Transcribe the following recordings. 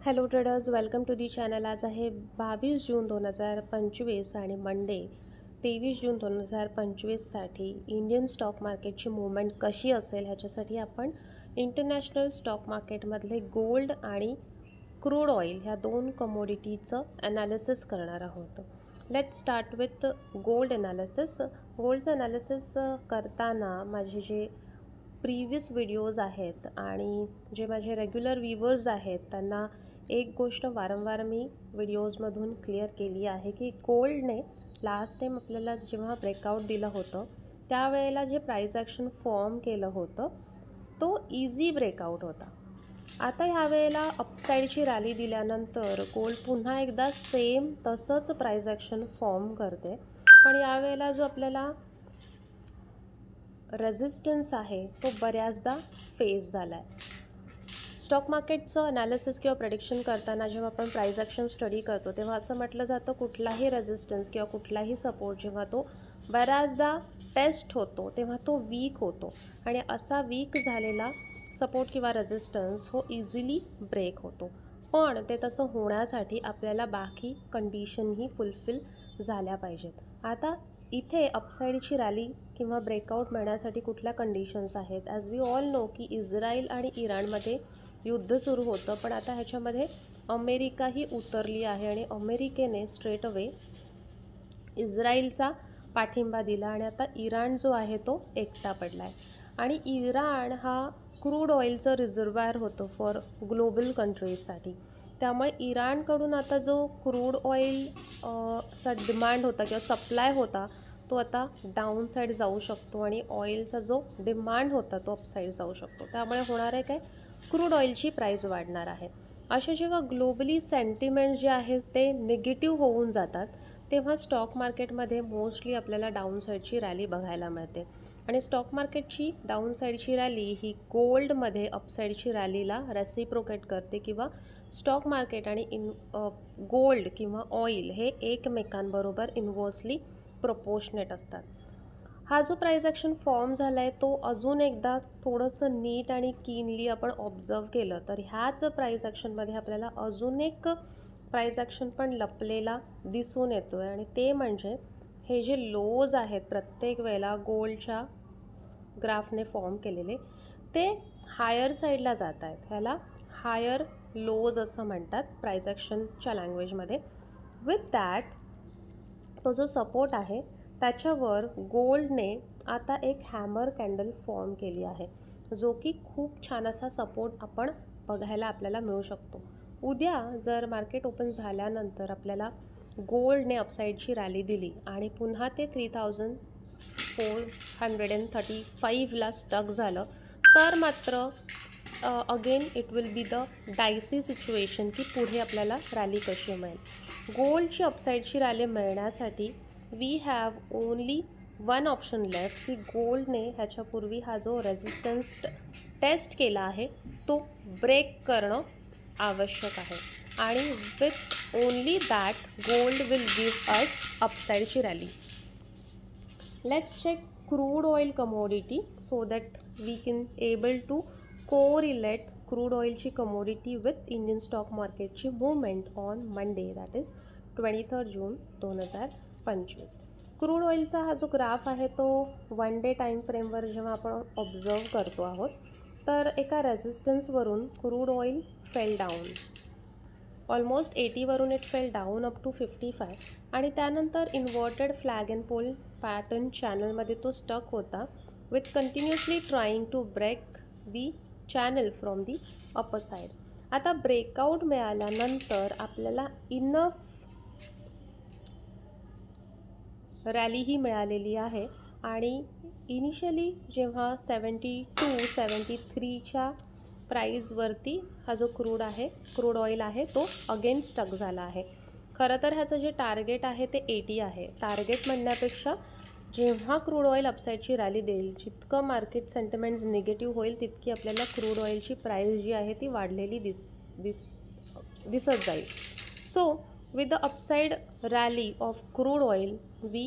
Hello traders, welcome to the channel. आज आहे 22 June 2025 आणि मंडे 23 जून 2025साठी इंडियन स्टॉक मार्केटची मूवमेंट कशी असेल ह्याच्यासाठी आपण इंटरनॅशनल स्टॉक मार्केटमधले गोल्ड आणि क्रूड ऑइल ह्या दोन कमोडिटीचं ॲनालिसिस करणार आहोत. Let's start with gold analysis. गोल्डचं ॲनालिसिस करताना माझे जे प्रीवियस व्हिडिओज आहेत आणि जे माझे रेग्युलर व्ह्यूवर्स आहेत त्यांना एक गोष्ट वारंवार मी व्हिडिओजमधून क्लिअर केली आहे की गोल्डने लास्ट टाईम आपल्याला जेव्हा ब्रेकआउट दिलं होतं त्यावेळेला जे प्राइस ॲक्शन फॉर्म केलं होतं तो इझी ब्रेकआउट होता. आता ह्या वेळेला अपसाईडची रॅली दिल्यानंतर गोल्ड पुन्हा एकदा सेम तसंच प्राइस ॲक्शन फॉर्म करते, पण यावेळेला जो आपल्याला रेझिस्टन्स आहे तो बऱ्याचदा फेस झाला आहे. स्टॉक मार्केटचं ॲनालिसिस किंवा प्रेडिक्शन करताना जेव्हा आपण प्राइस ॲक्शन स्टडी करतो तेव्हा असं म्हटलं जातं कुठलाही रेझिस्टन्स किंवा कुठलाही सपोर्ट जेव्हा तो बऱ्याचदा टेस्ट होतो तेव्हा तो वीक होतो आणि असा वीक झालेला सपोर्ट किंवा रेझिस्टन्स हो इझिली ब्रेक होतो. पण ते तसं होण्यासाठी आपल्याला बाकी कंडिशनही फुलफिल झाल्या पाहिजेत. आता इथे अपसाईडची रॅली किंवा ब्रेकआउट मिळण्यासाठी कुठल्या कंडिशन्स आहेत? ॲज वी ऑल नो की इस्रायल आणि इराणमध्ये युद्ध सुरू होतं, पण आता ह्याच्यामध्ये अमेरिकाही उतरली आहे आणि अमेरिकेने स्ट्रेट अवे इस्रायलचा पाठिंबा दिला आणि आता इराण जो आहे तो एकटा पडला आहे. आणि इराण हा क्रूड ऑइलचं रिझर्वायर होतं फॉर ग्लोबल कंट्रीजसाठी. त्यामुळे इराणकडून आता जो क्रूड ऑइल चा डिमांड होता किंवा सप्लाय होता तो आता डाऊन साईड जाऊ शकतो आणि ऑइलचा जो डिमांड होता तो अपसाईड जाऊ शकतो. त्यामुळे होणार आहे काय, क्रूड ऑइलची प्राईस वाढणार आहे. असे जेव्हा ग्लोबली सेंटिमेंट जे आहेत ते निगेटिव्ह होऊन जातात तेव्हा स्टॉक मार्केटमध्ये मोस्टली आपल्याला डाऊन साईडची रॅली बघायला मिळते. आणि स्टॉक मार्केटची डाऊन साईडची रॅली ही गोल्डमध्ये अपसाईडची रॅलीला रेसिप्रोकेट करते किंवा स्टॉक मार्केट आणि गोल्ड किंवा ऑइल हे एकमेकांबरोबर इन्व्हर्सली प्रोपोर्शनेट असतात. हा जो प्राइस ॲक्शन फॉर्म झाला आहे तो अजून एकदा थोडंसं नीट आणि कीनली आपण ऑब्झर्व केलं तर ह्याच प्राइस ॲक्शनमध्ये आपल्याला अजून एक प्राइस ॲक्शन पण लपलेला दिसून येतो आहे आणि ते म्हणजे हे जे लोज आहेत प्रत्येक वेळेला गोल्डच्या ग्राफने फॉर्म केलेले ते हायर साईडला जात आहेत. ह्याला हायर लोज असं म्हणतात प्राइस ॲक्शनच्या लँग्वेजमध्ये. विथ दॅट तो जो सपोर्ट आहे त्याच्यावर गोल्डने आता एक हॅमर कॅन्डल फॉर्म केली आहे जो की खूप छान असा सपोर्ट आपण बघायला आपल्याला मिळू शकतो. उद्या जर मार्केट ओपन झाल्यानंतर आपल्याला गोल्डने अपसाईडची रॅली दिली आणि पुन्हा ते 3435ला स्टक झालं तर मात्र again it will be the dicey situation की पुढे आपल्याला रॅली कशी मिळेल. गोल्डची अपसाईडची रॅली मिळण्यासाठी we have only one option left की गोल्डने ह्याच्यापूर्वी हा जो रेझिस्टन्स टेस्ट केला आहे तो ब्रेक करणं आवश्यक आहे आणि with only that gold will give us अपसाईडची rally. Let's check crude oil commodity so that we can able to correlate crude ऑइलची कमोडिटी विथ इंडियन स्टॉक मार्केटची movement on Monday that is 23 June 2025. Crude ऑइलचा हा जो graph आहे तो one day time फ्रेमवर जेव्हा आपण ऑब्झर्व करतो आहोत तर एका रेझिस्टन्सवरून crude oil fell down almost 80वरून it fell down up to 55 आणि त्यानंतर inverted flag and pole pattern चॅनलमध्ये तो स्टक होता with continuously trying to break the channel from the upper side. आता ब्रेकआउट मिळाल्यानंतर आपल्याला इनफ रॅली ही मिळालेली आहे आणि इनिशियली जेव्हा 72-73च्या प्राईजवरती हा जो क्रूड ऑइल आहे तो अगेन स्टक झाला आहे. खरं तर ह्याचं जे टार्गेट आहे ते 80 आहे. टार्गेट म्हणण्यापेक्षा जेव्हा क्रूड ऑइल अपसाईडची रॅली देईल जितकं मार्केट सेंटिमेंट्स निगेटिव्ह होईल तितकी आपल्याला क्रूड ऑइलची प्राईस जी आहे ती वाढलेली दिसत जाईल. So with the upside rally of crude oil we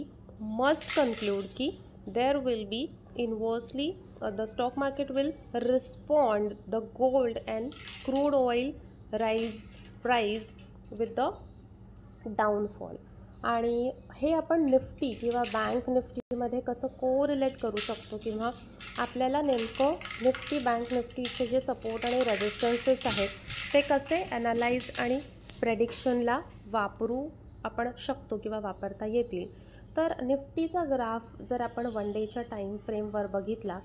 must conclude ki there will be inversely the stock market will respond the gold and crude oil rise price with the downfall. आणि हे आपण Nifty किंवा bank निफ्टीमध्ये कसं correlate करू शकतो, किंवा आपल्याला नेमकं निफ्टी बँक निफ्टीचे जे सपोर्ट आणि रेजिस्टन्सेस आहेत ते कसे ॲनालाइज आणि प्रेडिक्शनला वापरू आपण शकतो किंवा वापरता येतील. तर निफ्टीचा ग्राफ जर आपण 1 डेच्या टाईम फ्रेमवर बघितला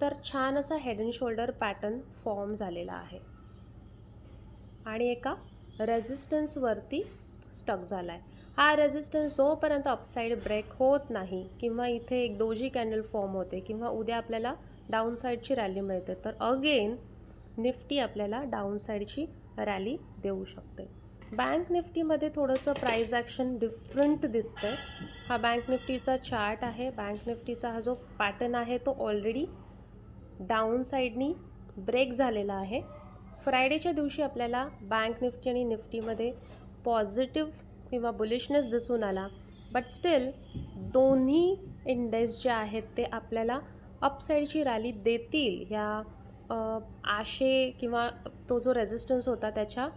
तर छान असा head and shoulder pattern form झालेला आहे आणि एका रेझिस्टन्सवरती स्टक झाला आहे. हा रेझिस्टन्स जोपर्यंत अपसाईड ब्रेक होत नाही किंवा इथे एक डोजी कॅन्डल फॉर्म होते किंवा उद्या आपल्याला डाऊन साईडची रॅली मिळते तर अगेन निफ्टी आपल्याला डाऊन साईडची रॅली देऊ शकते. बँक निफ्टीमध्ये थोडंसं प्राईज ॲक्शन डिफरंट दिसतं आहे. हा बँक निफ्टीचा चार्ट आहे. बँक निफ्टीचा हा जो पॅटर्न आहे तो ऑलरेडी डाऊन साईडनी ब्रेक झालेला आहे. फ्रायडेच्या दिवशी आपल्याला बँक निफ्टी आणि निफ्टीमध्ये पॉझिटिव्ह किंवा बुलिशनेस दिसून आला, बट स्टील दोन्ही इंडेक्स जे आहेत ते आपल्याला अपसाईडची रॅली देतील ह्या आशे किंवा तो जो रेझिस्टन्स होता त्याच्या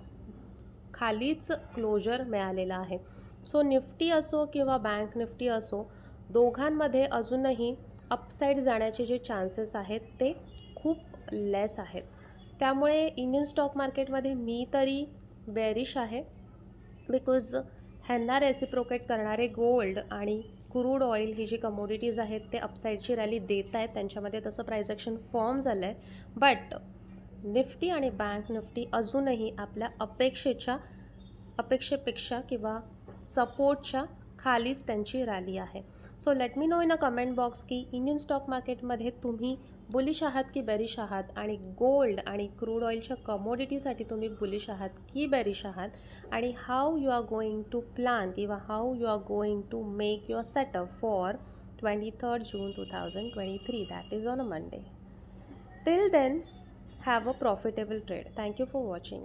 खालीच क्लोजर मिळालेला आहे. सो निफ्टी असो किंवा बँक निफ्टी असो, दोघांमध्ये अजूनही अपसाईड जाण्याचे जे चान्सेस आहेत ते खूप लेस आहेत. त्यामुळे इंडियन स्टॉक मार्केटमध्ये मी तरी बेरिश आहे, बिकॉज ह्यांना रेसिप्रोकेट करणारे गोल्ड आणि क्रूड ऑइल ही जी कमोडिटीज आहेत ते अपसाईडची रॅली देत आहेत, त्यांच्यामध्ये तसं प्राईस ॲक्शन फॉर्म झालं आहे. बट निफ्टी आणि बँक निफ्टी अजूनही आपल्या अपेक्षेपेक्षा किंवा सपोर्टच्या खालीच त्यांची रॅली आहे. So let me know in a comment box की इंडियन स्टॉक मार्केटमध्ये तुम्ही बुलिश आहात की बेरिश आहात, आणि गोल्ड आणि क्रूड ऑइलच्या कमोडिटीसाठी तुम्ही बुलिश आहात की बेरिश आहात, आणि how you are going to plan किंवा how you are going to make your setup for 23rd June 2023, that is on a Monday. Till then, have a profitable trade. Thank you for watching.